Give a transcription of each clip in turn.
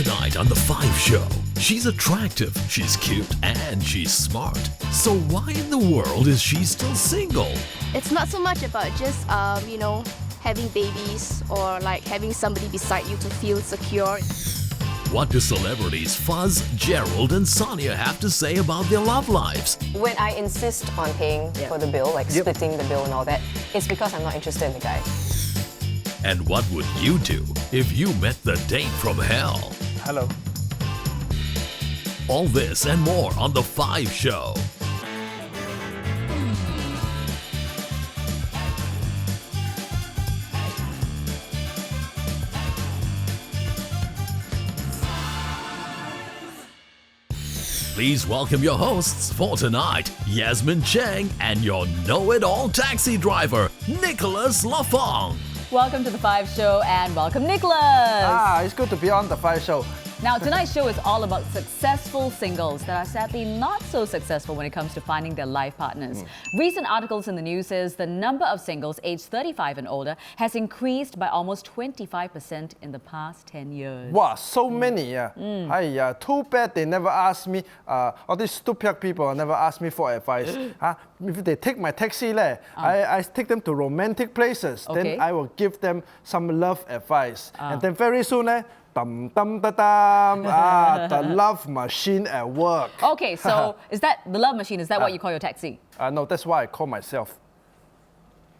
Tonight on The Five Show, she's attractive, she's cute, and she's smart. So why in the world is she still single? It's not so much about just, having babies or like having somebody beside you to feel secure. What do celebrities Fuzz, Gerald, and Sonia have to say about their love lives? When I insist on paying for the bill, like splitting the bill and all that, it's because I'm not interested in the guy. And what would you do if you met the date from hell? Hello. All this and more on The Five Show. Please welcome your hosts for tonight, Yasmin Cheng and your know-it-all taxi driver, Nicholas Lafong. Welcome to The Five Show and welcome Nicholas. It's good to be on The Five Show. Now tonight's show is all about successful singles that are sadly not so successful when it comes to finding their life partners. Recent articles in the news says the number of singles aged 35 and older has increased by almost 25% in the past 10 years. Wow, so many. Too bad they never asked me, all these stupid people never asked me for advice. If they take my taxi, I take them to romantic places. Okay. Then I will give them some love advice. And then very soon, the love machine at work. Okay, so is that the love machine? Is that what you call your taxi? No, that's why I call myself.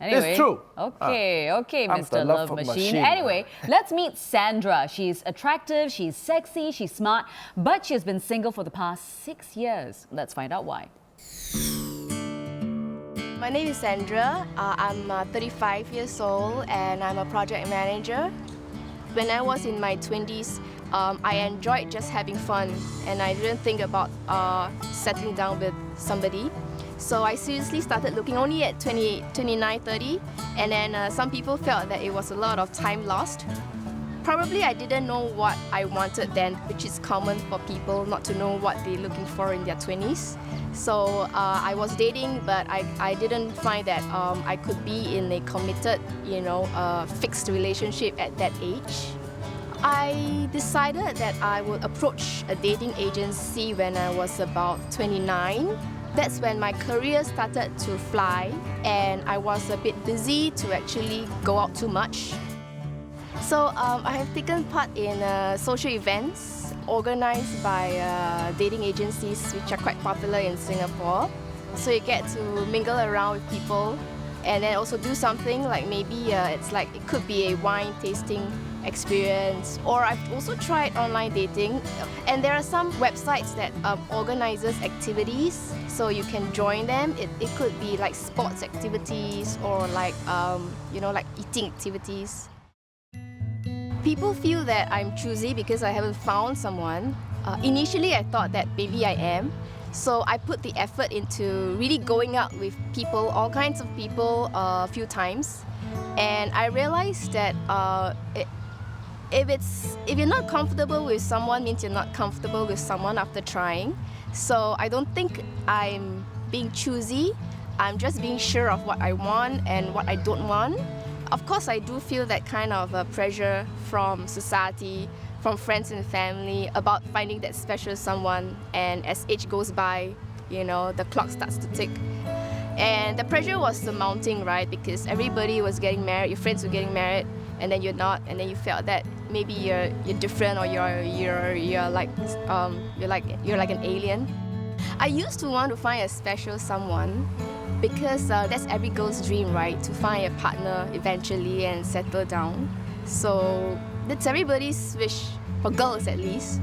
Anyway, It's true. Okay, I'm Mr. the Love love Machine. machine. Anyway, let's meet Sandra. She's attractive, she's sexy, she's smart, but she has been single for the past 6 years. Let's find out why. My name is Sandra. I'm 35 years old and I'm a project manager. When I was in my 20s, I enjoyed just having fun and I didn't think about settling down with somebody. So I seriously started looking only at 29, 30, and then some people felt that it was a lot of time lost. Probably I didn't know what I wanted then, which is common for people not to know what they're looking for in their 20s. So I was dating, but I didn't find that I could be in a committed, fixed relationship at that age. I decided that I would approach a dating agency when I was about 29. That's when my career started to fly and I was a bit busy to actually go out too much. So I have taken part in social events organized by dating agencies which are quite popular in Singapore. So you get to mingle around with people and then also do something like maybe it could be a wine tasting experience, or I've also tried online dating, and there are some websites that organizes activities, so you can join them. It could be like sports activities or like eating activities. People feel that I'm choosy because I haven't found someone. Initially I thought that maybe I am, so I put the effort into really going out with people, all kinds of people, a few times, and I realized that if you're not comfortable with someone, means you're not comfortable with someone after trying. So I don't think I'm being choosy. I'm just being sure of what I want and what I don't want. Of course, I do feel that kind of pressure from society, from friends and family about finding that special someone. And as age goes by, the clock starts to tick. And the pressure was mounting, right? Because everybody was getting married, your friends were getting married, and then you're not, and then you felt that maybe you're different or you're like an alien. I used to want to find a special someone because that's every girl's dream, right? To find a partner eventually and settle down. So that's everybody's wish, for girls at least.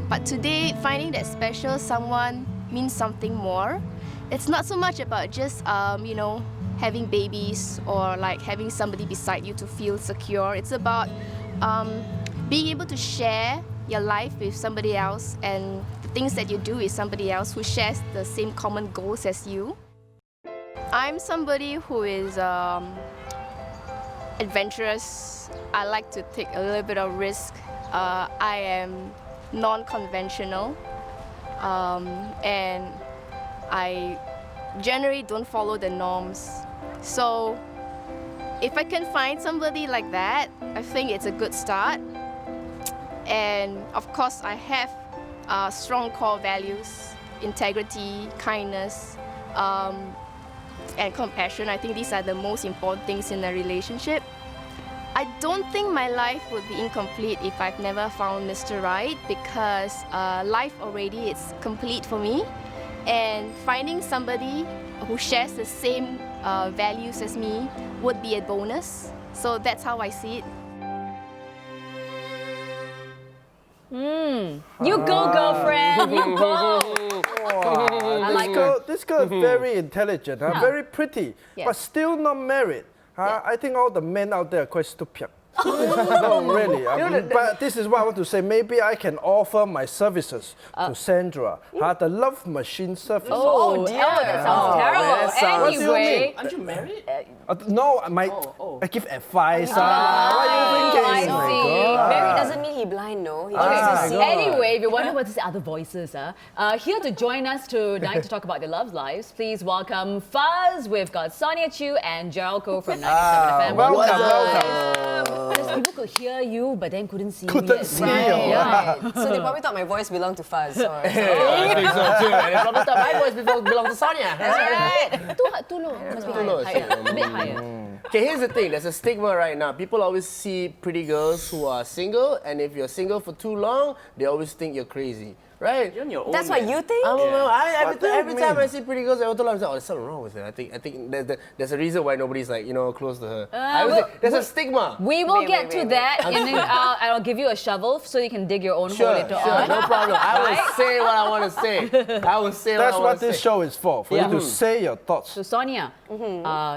But today, finding that special someone means something more. It's not so much about just having babies or like having somebody beside you to feel secure. It's about being able to share your life with somebody else and the things that you do with somebody else who shares the same common goals as you. I'm somebody who is adventurous. I like to take a little bit of risk. I am non-conventional and I generally don't follow the norms. So if I can find somebody like that, I think it's a good start. And of course, I have strong core values: integrity, kindness, and compassion. I think these are the most important things in a relationship. I don't think my life would be incomplete if I've never found Mr. Right, because life already is complete for me. And finding somebody who shares the same values as me would be a bonus. So that's how I see it. You go, girlfriend. You go. I like her. This girl is very intelligent, very pretty, Yes. but still not married. I think all the men out there are quite stupid. No, really. But this is what I want to say. Maybe I can offer my services to Sandra. The love machine service. Oh, dear. That sounds terrible. What do you Anyway. mean? Aren't you married? No, I give advice. What are you thinking? I Oh my see. God. Married doesn't mean he blind, no. He Ah, just to see. God. Anyway, if you wonder what these other voices are, here to join us tonight to talk about their love lives, please welcome Fuzz. We've got Sonia Chu and Gerald Ko from 97 FM. Welcome. Because people could hear you, but then couldn't see Couldn't me. see Right. you. Yeah. So they probably thought my voice belonged to Fuzz. Or I think so too. And it probably thought my voice belongs to Sonia. Right. Too low. Must be Too low. higher. A bit higher. Okay, here's the thing. There's a stigma right now. People always see pretty girls who are single, and if you're single for too long, they always think you're crazy, right? You're on your own. that's what you think? I don't know. What do you Every time mean? I see pretty girls, I tell myself, oh, there's something wrong with her. I think there's a reason why nobody's like, close to her. I always think there's a stigma. We will Wait, get wait, to wait, that, and then I'll give you a shovel so you can dig your own hole Sure, later sure, on. no problem. I will say what I want to say. I will say That's what I what want to this say. show is for you to say your thoughts. So Sonia,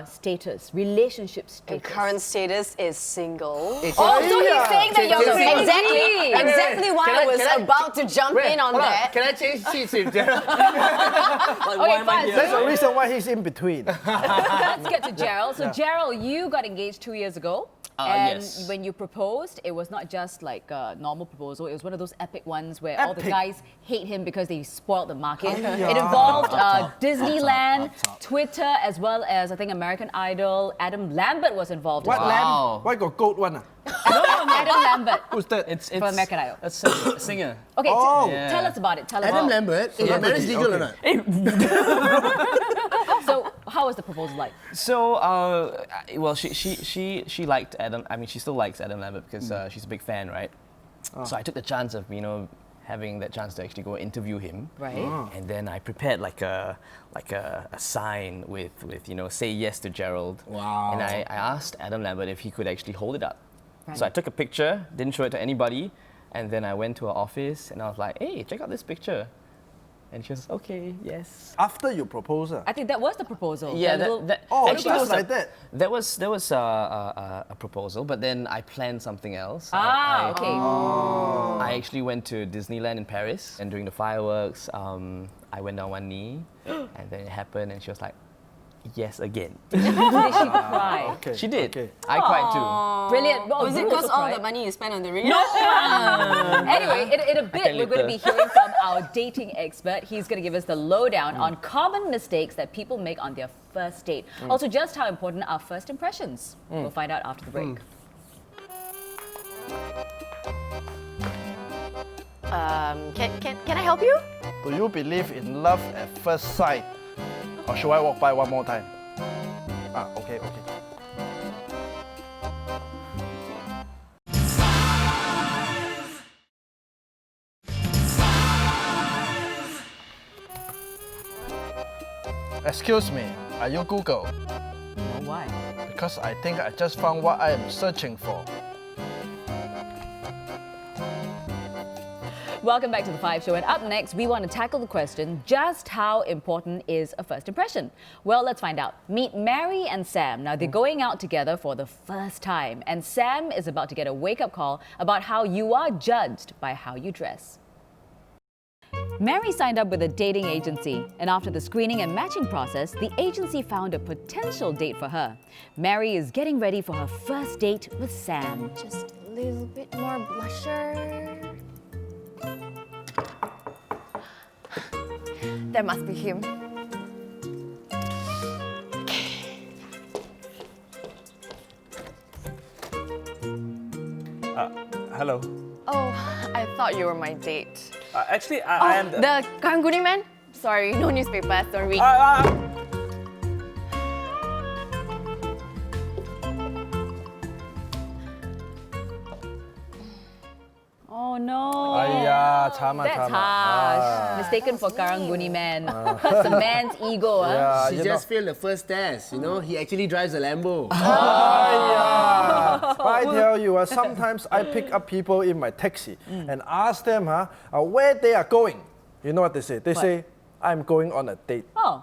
status, relationship And status. current status is single. It's- Oh, so he's saying that you're Exactly. crazy. Exactly why Can I I- was can I- about to jump Wait, in on hold that. Can I change seats with Gerald? Okay, fine. That's the reason why he's in between. Let's get to Gerald. So Gerald, you got engaged 2 years ago. And yes. when you proposed, it was not just like a normal proposal. It was one of those epic ones where all the Epic. guys hate him because they spoiled the market. It involved Disneyland, Twitter, as well as I think American Idol. Adam Lambert was involved What as well. lamb? Why got goat one? Adam Lambert. Who's that? It's For American Idol. That's a singer. Okay, Oh. tell us about it. Tell us Adam about Lambert, is your marriage legal or not? So, how was the proposal like? So, well, she liked Adam. I mean, she still likes Adam Lambert because she's a big fan, right? So I took the chance of having that chance to actually go interview him. Right. And then I prepared like a sign with say yes to Gerald. Wow. And I asked Adam Lambert if he could actually hold it up. Right. So I took a picture, didn't show it to anybody, and then I went to her office and I was like, hey, check out this picture. And she was okay, yes. After you propose, I think that was the proposal. Yeah, That little- Oh, actually, just was a- like that. There was a proposal, but then I planned something else. okay. I actually went to Disneyland in Paris, and during the fireworks, I went on one knee, and then it happened, and she was like, yes again. Did she cry? Okay. She did. Okay. I cried too. Brilliant. Well, Was it you because also all cried. the money you spent on the ring? Anyway, in a bit, can we're going to be later. hearing from our dating expert. He's going to give us the lowdown on common mistakes that people make on their first date. Also, just how important are first impressions. We'll find out after the break. Can I help you? Do you believe in love at first sight? Or should I walk by one more time? Okay. Excuse me, are you Google? No, why? Because I think I just found what I am searching for. Welcome back to The Five Show. And up next, we want to tackle the question, just how important is a first impression? Well, let's find out. Meet Mary and Sam. Now, they're going out together for the first time. And Sam is about to get a wake-up call about how you are judged by how you dress. Mary signed up with a dating agency, and after the screening and matching process, the agency found a potential date for her. Mary is getting ready for her first date with Sam. Just a little bit more blusher. That must be him. Hello. Oh, I thought you were my date. Actually, I am The Karang Guni man? Sorry, no newspapers, don't read. Oh no. Aiya, Chama, That's Chama. harsh. Mistaken for Karang Guni man. Hurts a man's ego. She just failed the first test. You know, he actually drives a Lambo. But I tell you, sometimes I pick up people in my taxi and ask them where they are going. You know what they say? They say, I'm going on a date. Oh.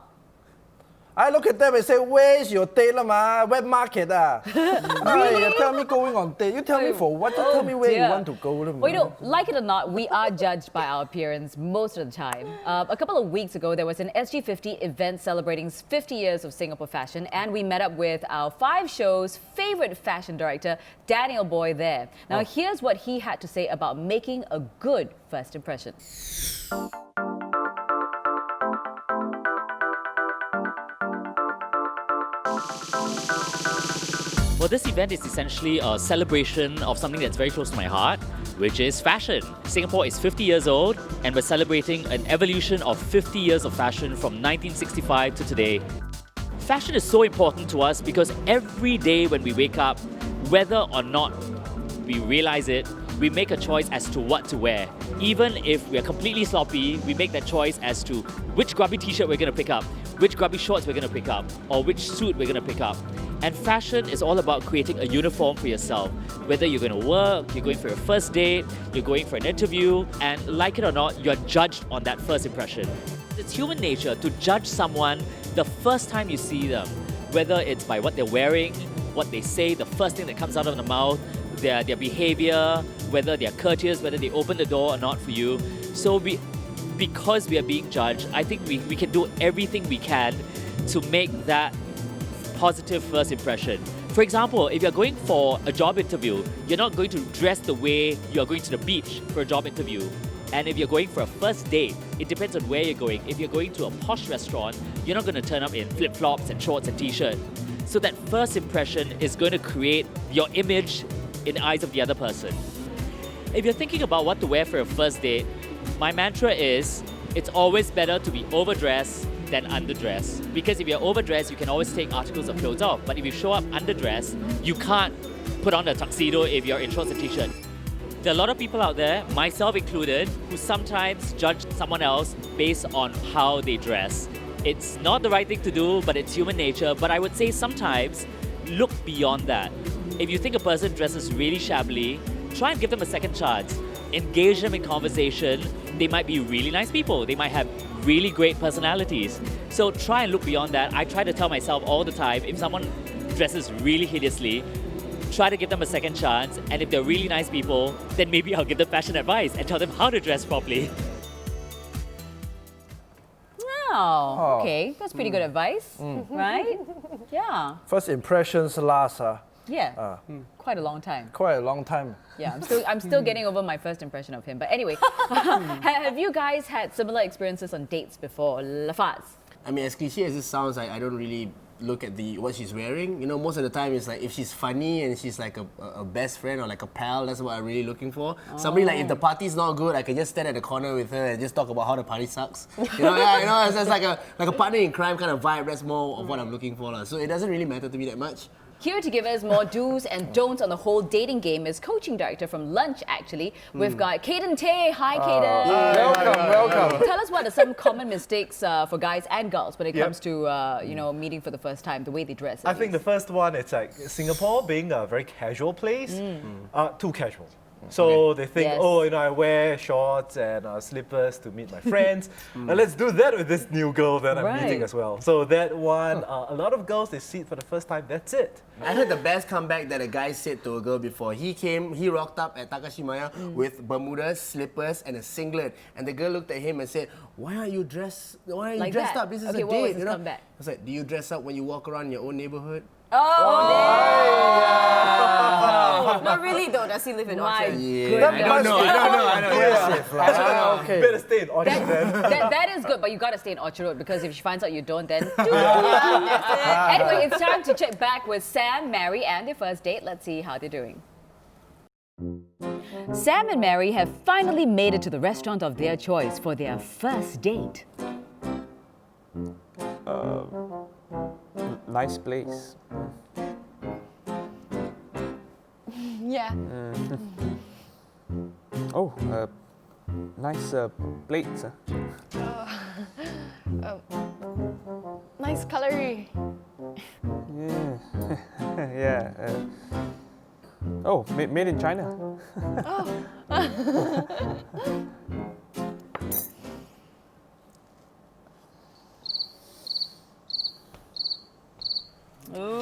I look at them and say, where's your date ma? Wet market Really? You tell me going on date. You tell me for what? You tell me where you want to go. Well, you know, like it or not, we are judged by our appearance most of the time. A couple of weeks ago, there was an SG50 event celebrating 50 years of Singapore fashion, and we met up with our 5 show's favorite fashion director, Daniel Boy there. Now, here's what he had to say about making a good first impression. Well, this event is essentially a celebration of something that's very close to my heart, which is fashion. Singapore is 50 years old, and we're celebrating an evolution of 50 years of fashion from 1965 to today. Fashion is so important to us because every day when we wake up, whether or not we realize it, we make a choice as to what to wear. Even if we're completely sloppy, we make that choice as to which grubby t-shirt we're going to pick up, which grubby shorts we're going to pick up, or which suit we're going to pick up. And fashion is all about creating a uniform for yourself. Whether you're going to work, you're going for your first date, you're going for an interview, and like it or not, you're judged on that first impression. It's human nature to judge someone the first time you see them, whether it's by what they're wearing, what they say, the first thing that comes out of the mouth, their behavior, whether they're courteous, whether they open the door or not for you. So because we are being judged, I think we can do everything we can to make that positive first impression. For example, if you're going for a job interview, you're not going to dress the way you're going to the beach for a job interview. And if you're going for a first date, it depends on where you're going. If you're going to a posh restaurant, you're not going to turn up in flip-flops and shorts and t-shirt. So that first impression is going to create your image in the eyes of the other person. If you're thinking about what to wear for a first date, my mantra is, it's always better to be overdressed than underdressed. Because if you're overdressed, you can always take articles of clothes off. But if you show up underdressed, you can't put on a tuxedo if you're in shorts and t-shirt. There are a lot of people out there, myself included, who sometimes judge someone else based on how they dress. It's not the right thing to do, but it's human nature. But I would say sometimes look beyond that. If you think a person dresses really shabbily, try and give them a second chance. Engage them in conversation. They might be really nice people. They might have really great personalities. So try and look beyond that. I try to tell myself all the time, if someone dresses really hideously, try to give them a second chance. And if they're really nice people, then maybe I'll give them fashion advice and tell them how to dress properly. Oh, okay. That's pretty good advice, right? Yeah. First impressions last Yeah. Quite a long time. quite a long time. Yeah, I'm still getting over my first impression of him. But anyway, have you guys had similar experiences on dates before? Lafaz? I mean, as cliche as this sounds, I don't really look at what she's wearing. You know, most of the time it's like if she's funny and she's like a best friend or like a pal, that's what I'm really looking for. Somebody like if the party's not good, I can just stand at the corner with her and just talk about how the party sucks. You know, it's like a partner in crime kind of vibe. That's more of what I'm looking for. So it doesn't really matter to me that much. Here to give us more do's and don'ts on the whole dating game is coaching director from Lunch, actually. We've got Caden Tay. Hi, Caden. Welcome. Tell us what are some common mistakes for guys and girls when it comes to meeting for the first time, the way they dress. I think the first one, it's like Singapore being a very casual place, too casual. So they think, I wear shorts and slippers to meet my friends. Let's do that with this new girl that I'm meeting as well. So that one, a lot of girls, they see it for the first time, that's it. I heard the best comeback that a guy said to a girl before. He rocked up at Takashimaya with Bermudas, slippers, and a singlet. And the girl looked at him and said, why are you dressed up? This is a date. What was his comeback? I was like, do you dress up when you walk around your own neighborhood? Not really though, does he live in Orchard? I don't know. Okay. Better stay in Orchard then. That is good, but you gotta stay in Orchard Road because if she finds out you don't, then Anyway, it's time to check back with Sam, Mary, and their first date. Let's see how they're doing. Sam and Mary have finally made it to the restaurant of their choice for their first date. Nice place. Yeah. Oh, nice plates. Nice cutlery. Yeah. Yeah. Oh, made in China.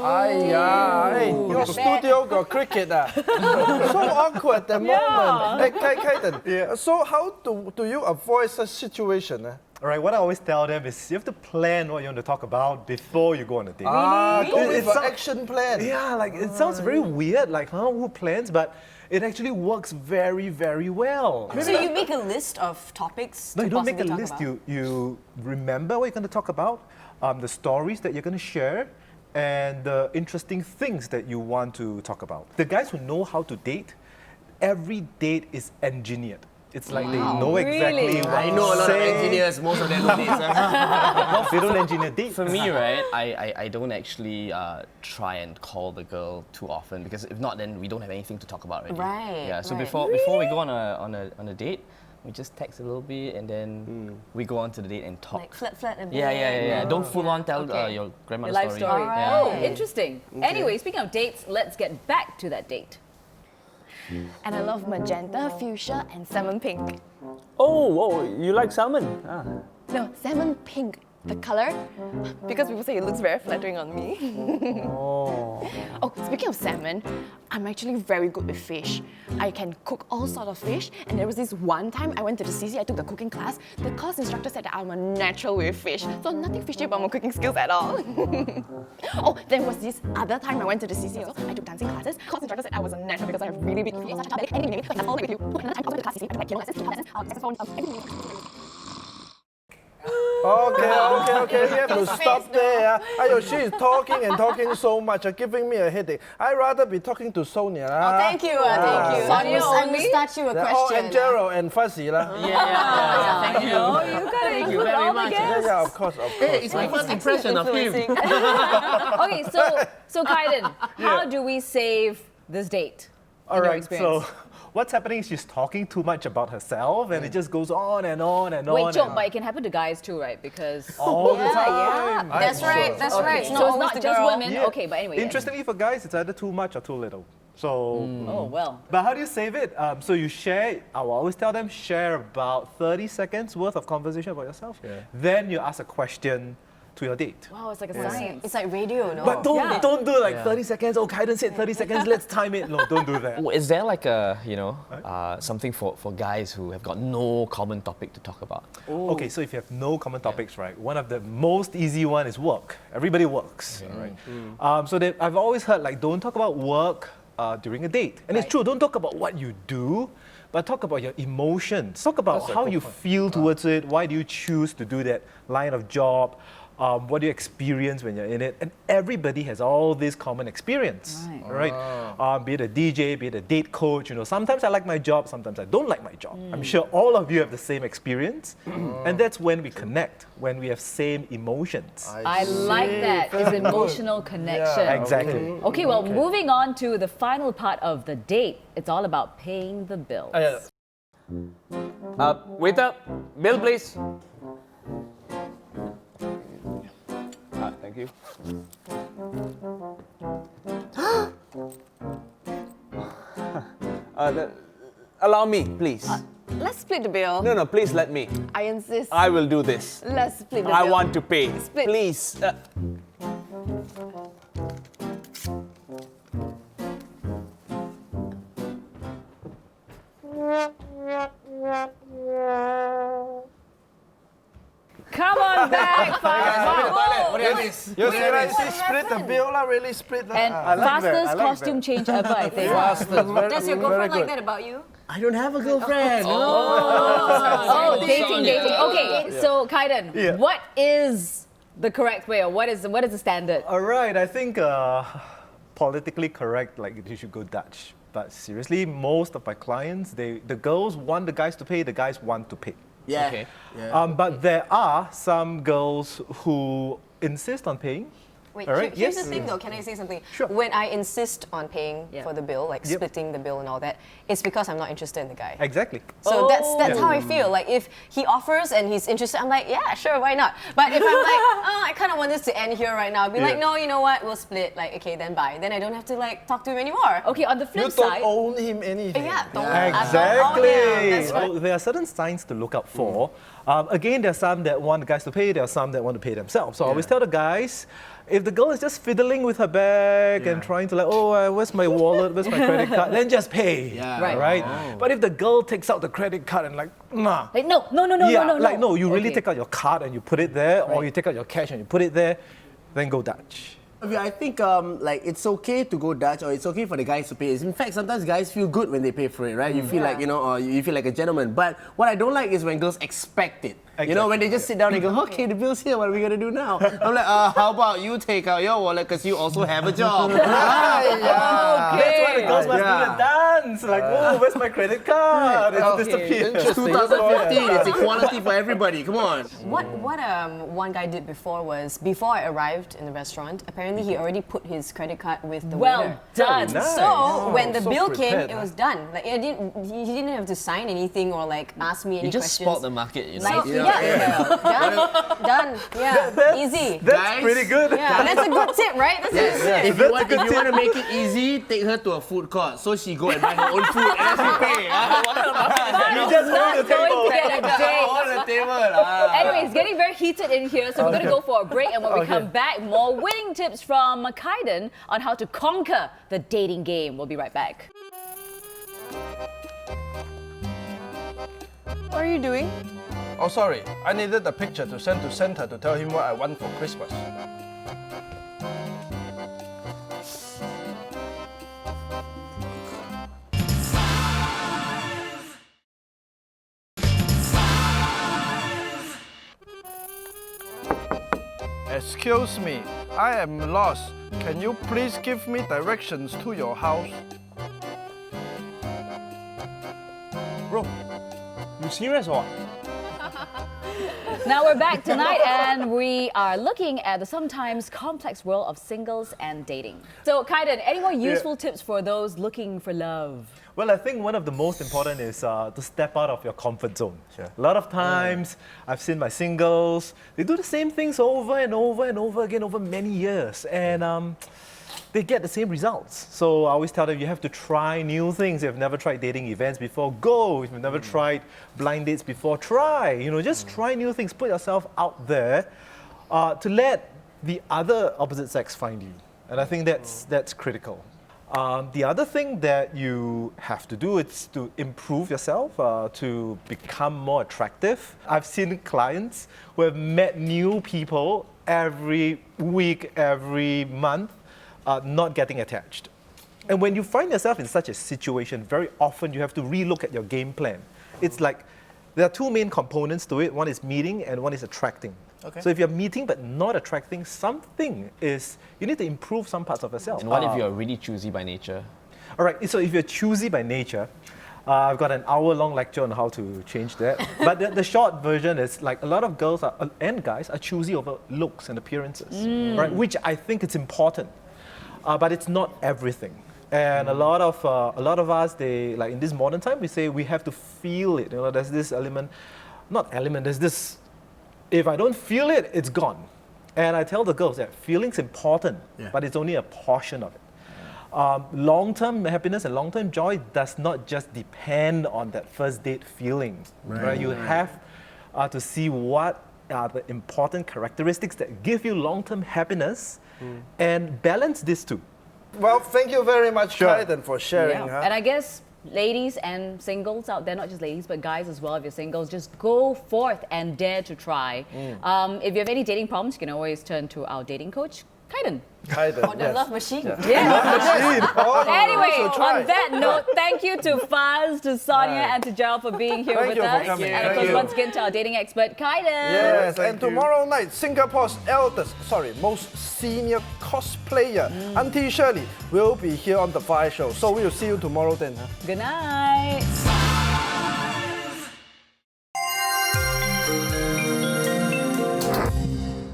Hey, your studio got cricket. So awkward at the moment. Hey, Kaiden, so how do you avoid such situation? All right, what I always tell them is you have to plan what you want to talk about before you go on a date. Go with an action plan. Yeah, like it sounds very weird, like who plans, but it actually works very, very well. So you make a list of topics No, to you don't make a possibly list. talk about? You remember what you're going to talk about, the stories that you're going to share, and the interesting things that you want to talk about. The guys who know how to date, every date is engineered. It's like they know exactly Really? what I know a lot of engineers, most of them do this. They don't engineer dates. For me, right, I don't actually try and call the girl too often because if not, then we don't have anything to talk about already. Right, Yeah. So right. before we go on a date, we just text a little bit and then we go on to the date and talk. Like flirt a bit. Yeah. Don't full on tell Okay. your grandmother's Life story. Alright. Oh, interesting. Anyway, speaking of dates, let's get back to that date. And I love magenta, fuchsia, and salmon pink. Oh, you like salmon? Ah. No, salmon pink. The color, because people say it looks very flattering on me. Oh, speaking of salmon, I'm actually very good with fish. I can cook all sort of fish, and there was this one time I went to the CC, I took the cooking class. The course instructor said that I'm a natural with fish, so nothing fishy about my cooking skills at all. Oh, there was this other time I went to the CC also, I took dancing classes. Course instructor said I was a natural because I have really big feet. Such a belly, anything, like that's all with you. Another time I went to the class CC, I took like piano lessons, guitar lessons, saxophone, everything. Okay, we have to stop there. Ayo, she is talking and talking so much, giving me a headache. I'd rather be talking to Sonia. Oh, thank you, thank you. Sonia I will start you a question. And Gerald and Fuzzy. Thank you. Oh, you gotta include all the guests. Yeah, of course. Hey, it's my first impression of him. Okay, so Kaiden, how do we save this date? All in your right, experience? so what's happening is she's talking too much about herself and it just goes on and on and on. Wait, Joe, and but it can happen to guys too, right? Because all the time. That's right, that's right. It's not so it's always not the just girl. women. Yeah. Okay, but anyway. Interestingly, for guys, it's either too much or too little. So, Oh well. but how do you save it? So you share, I will always tell them, share about 30 seconds worth of conversation about yourself. Then you ask a question to your date. Wow, it's like a science. It's like radio, no? But don't do like 30 seconds. Oh, Kaiden said 30 seconds. Let's time it. No, don't do that. Oh, is there like a, something for guys who have got no common topic to talk about? Okay, so if you have no common topics, right, one of the most easy one is work. Everybody works, right? So I've always heard like, don't talk about work during a date. And it's true, don't talk about what you do, but talk about your emotions. Talk about how you feel towards it. Why do you choose to do that line of job? What do you experience when you're in it? And everybody has all this common experience, right? Be it a DJ, be it a date coach, sometimes I like my job, sometimes I don't like my job. I'm sure all of you have the same experience. And that's when we connect, when we have same emotions. I like that. It's emotional connection. Yeah, exactly. Okay, well, moving on to the final part of the date. It's all about paying the bills. Waiter, bill please. Thank you. Allow me, please. Let's split the bill. No, please let me. I insist. I will do this. Let's split the bill. I want to pay. Split. Please. Come on back, fast. What is this? You see, like, she split the bill, really split the And fastest like costume change ever, I think. Does your girlfriend like that about you? I don't have a girlfriend. Oh, dating. Okay, so Kaiden, what is the correct way, or what is the standard? All right, I think politically correct, like you should go Dutch. But seriously, most of my clients, the girls want the guys to pay, the guys want to pay. Yeah. Okay. Yeah. But there are some girls who insist on paying. Wait, All right, here's yes. the thing though, can I say something? Sure. When I insist on paying Yeah. for the bill, like Yep. splitting the bill and all that, it's because I'm not interested in the guy. Exactly. So that's how I feel. Like if he offers and he's interested, I'm like, yeah, sure, why not? But if I'm like, oh, I kind of want this to end here right now, I'd be like, Yeah. no, you know what? We'll split. Like, okay, then bye. Then I don't have to like talk to him anymore. Okay, on the flip You don't side, own him anything. Yeah, don't. Exactly. Oh, yeah, that's right. So there are certain signs to look out for. Again, there are some that want the guys to pay, there are some that want to pay themselves. So I always tell the guys, if the girl is just fiddling with her bag and trying to like, oh, where's my wallet, where's my credit card, then just pay. Yeah. Right. Right? But if the girl takes out the credit card and like, nah. like no, Like, no, you really Okay. take out your card and you put it there, or you take out your cash and you put it there, then go Dutch. I think like it's okay to go Dutch, or it's okay for the guys to pay. In fact, sometimes guys feel good when they pay for it, right? You feel like, you know, or you feel like a gentleman. But what I don't like is when girls expect it. You know, when they just sit down and go, okay, the bill's here, what are we gonna do now? I'm like, how about you take out your wallet because you also have a job. That's why the girls must do the dance. Like, oh, where's my credit card? It's disappeared. It's 2015, it's equality for everybody, come on. What one guy did before was, before I arrived in the restaurant, apparently he already put his credit card with the well waiter. done. Nice. So when the so bill prepared, came, it was done. Like he didn't have to sign anything or like ask me any You just questions. spot the market, you know. So, done. Yeah, easy. That's Guys, pretty good. Yeah, that's a good tip, right? That's a good tip. If you want to make it easy, take her to a food court so she go and buy her own food and then she pay. You just not hold the going table. to get a date. On the table. Anyway, it's getting very heated in here, so we're going to go for a break. And when we come back, more winning tips from Kaiden on how to conquer the dating game. We'll be right back. What are you doing? Oh, sorry. I needed a picture to send to Santa to tell him what I want for Christmas. Excuse me, I am lost. Can you please give me directions to your house? Bro, you serious or what? Now we're back tonight and we are looking at the sometimes complex world of singles and dating. So Kaiden, any more useful tips for those looking for love? Well, I think one of the most important is to step out of your comfort zone. Sure. A lot of times, I've seen my singles, they do the same things over and over and over again over many years. And they get the same results. So I always tell them you have to try new things. If you've never tried dating events before, go. If you've never tried blind dates before, try. You know, just try new things. Put yourself out there to let the other opposite sex find you. And I think that's critical. The other thing that you have to do is to improve yourself, to become more attractive. I've seen clients who have met new people every week, every month, not getting attached. And when you find yourself in such a situation, very often you have to relook at your game plan. It's like there are two main components to it. One is meeting and one is attracting. Okay. So if you're meeting but not attracting, something is, you need to improve some parts of yourself. And what if you're really choosy by nature? All right, so if you're choosy by nature, I've got an hour-long lecture on how to change that. But the short version is like a lot of girls and guys are choosy over looks and appearances, right? Which I think it's important, but it's not everything. And a lot of us, they like in this modern time, we say we have to feel it. You know, there's this element, there's this. If I don't feel it, it's gone. And I tell the girls that feeling's important, but it's only a portion of it. Long-term happiness and long-term joy does not just depend on that first date feeling. Right? You have to see what are the important characteristics that give you long-term happiness and balance these two. Well, thank you very much, Kaiden, for sharing. Yeah. And I guess ladies and singles out there, not just ladies, but guys as well, if you're singles, just go forth and dare to try. If you have any dating problems, you can always turn to our dating coach, Kaiden. Kaiden, The love machine. Yeah. Oh, no, Anyway, you should try. on that note, thank you to Faz, to Sonia, and to Jal for being here Thank with you for us. coming. And of Thank course, you. once again to our dating expert, Kaiden. Yes, Thank and you. tomorrow night, Singapore's most senior cosplayer, Auntie Shirley, will be here on The Fire Show. So we'll see you tomorrow then. Good night.